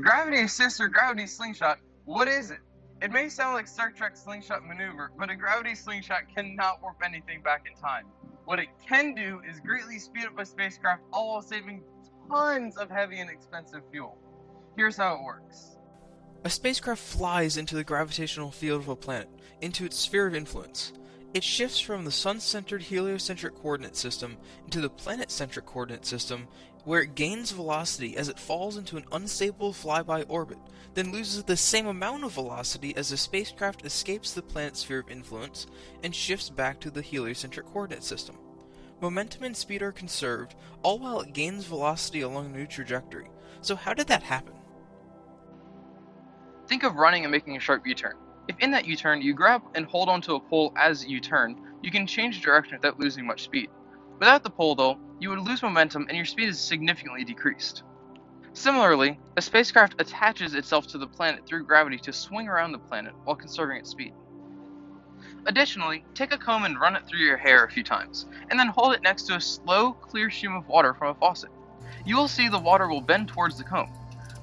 Gravity assist or gravity slingshot, what is it? It may sound like Star Trek's slingshot maneuver, but a gravity slingshot cannot warp anything back in time. What it can do is greatly speed up a spacecraft, all while saving tons of heavy and expensive fuel. Here's how it works. A spacecraft flies into the gravitational field of a planet, into its sphere of influence. It shifts from the sun-centered heliocentric coordinate system into the planet-centric coordinate system, where it gains velocity as it falls into an unstable flyby orbit, then loses the same amount of velocity as the spacecraft escapes the planet's sphere of influence and shifts back to the heliocentric coordinate system. Momentum and speed are conserved, all while it gains velocity along a new trajectory. So how did that happen? Think of running and making a sharp U-turn. If in that U-turn you grab and hold onto a pole as you turn, you can change direction without losing much speed. Without the pole though, you would lose momentum and your speed is significantly decreased. Similarly, a spacecraft attaches itself to the planet through gravity to swing around the planet while conserving its speed. Additionally, take a comb and run it through your hair a few times, and then hold it next to a slow, clear stream of water from a faucet. You will see the water will bend towards the comb.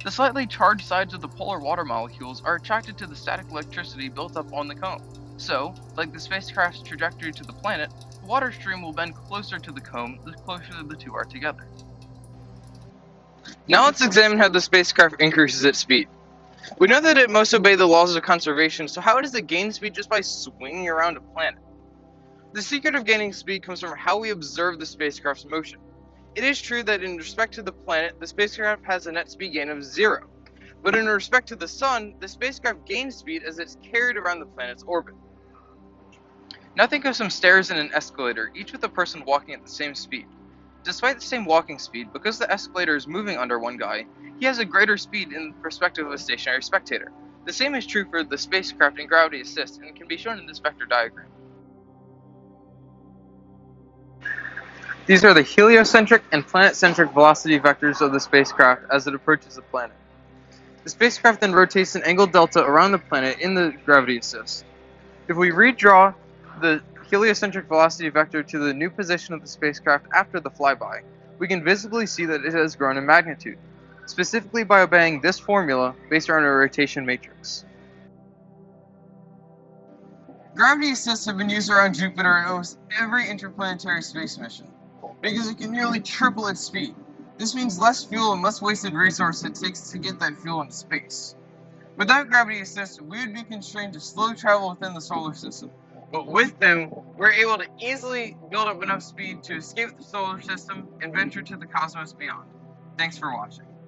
The slightly charged sides of the polar water molecules are attracted to the static electricity built up on the comb. So, like the spacecraft's trajectory to the planet, the water stream will bend closer to the comb the closer the two are together. Now let's examine how the spacecraft increases its speed. We know that it must obey the laws of conservation, so how does it gain speed just by swinging around a planet? The secret of gaining speed comes from how we observe the spacecraft's motion. It is true that in respect to the planet, the spacecraft has a net speed gain of 0. But in respect to the Sun, the spacecraft gains speed as it's carried around the planet's orbit. Now think of some stairs and an escalator, each with a person walking at the same speed. Despite the same walking speed, because the escalator is moving under one guy, he has a greater speed in perspective of a stationary spectator. The same is true for the spacecraft and gravity assist, and can be shown in this vector diagram. These are the heliocentric and planet-centric velocity vectors of the spacecraft as it approaches the planet. The spacecraft then rotates an angle delta around the planet in the gravity assist. If we redraw the heliocentric velocity vector to the new position of the spacecraft after the flyby, we can visibly see that it has grown in magnitude, specifically by obeying this formula based on a rotation matrix. Gravity assists have been used around Jupiter in almost every interplanetary space mission, because it can nearly triple its speed. This means less fuel and less wasted resource it takes to get that fuel into space. Without gravity assist, we would be constrained to slow travel within the solar system. But with them, we're able to easily build up enough speed to escape the solar system and venture to the cosmos beyond. Thanks for watching.